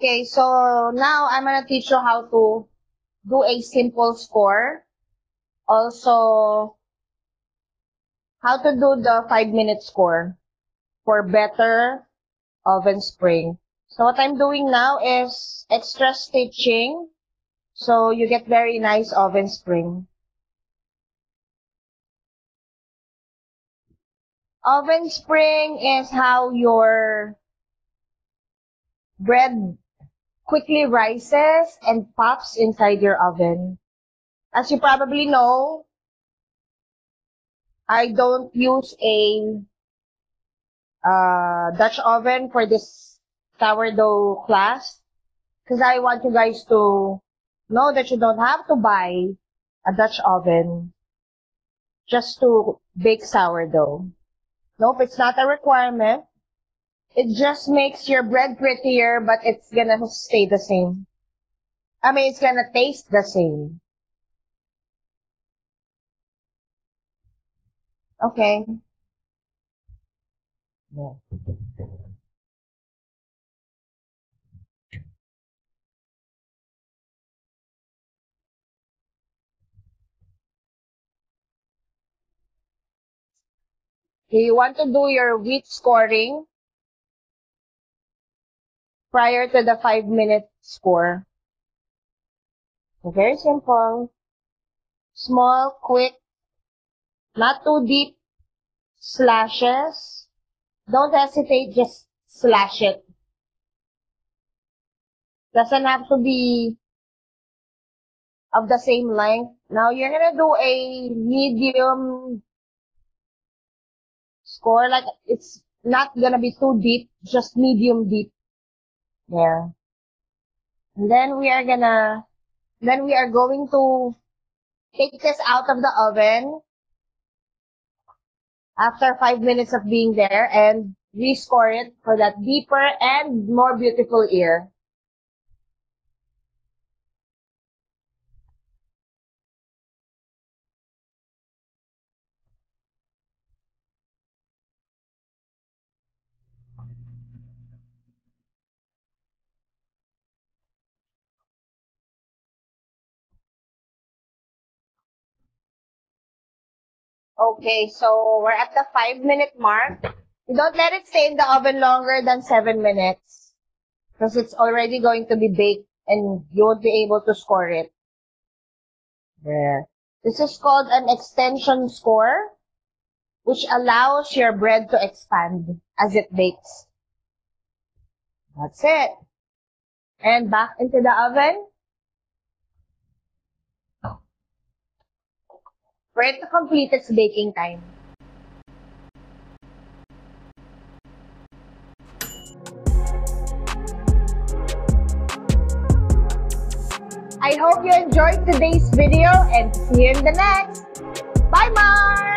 Okay, so now I'm gonna teach you how to do a simple score. Also, how to do the 5-minute score for better oven spring. So what I'm doing now is extra stitching, so you get very nice oven spring. Oven spring is how your bread quickly rises and pops inside your oven. As you probably know, I don't use a Dutch oven for this sourdough class because I want you guys to know that you don't have to buy a Dutch oven just to bake sourdough. Nope, it's not a requirement. It just makes your bread prettier, but it's gonna stay the same. I mean, it's gonna taste the same. Okay. Yeah. You want to do your wheat scoring prior to the 5-minute score. Very simple. Small, quick, not too deep slashes. Don't hesitate, just slash it. Doesn't have to be of the same length. Now you're gonna do a medium score, like it's not gonna be too deep, just medium deep. There. And then we are going to take this out of the oven after 5 minutes of being there and rescore it for that deeper and more beautiful ear. Okay, so we're at the 5-minute mark. You don't let it stay in the oven longer than 7 minutes because it's already going to be baked and you won't be able to score it. There. This is called an extension score, which allows your bread to expand as it bakes. That's it. And back into the oven for it to complete its baking time. I hope you enjoyed today's video and see you in the next. Bye, Mars!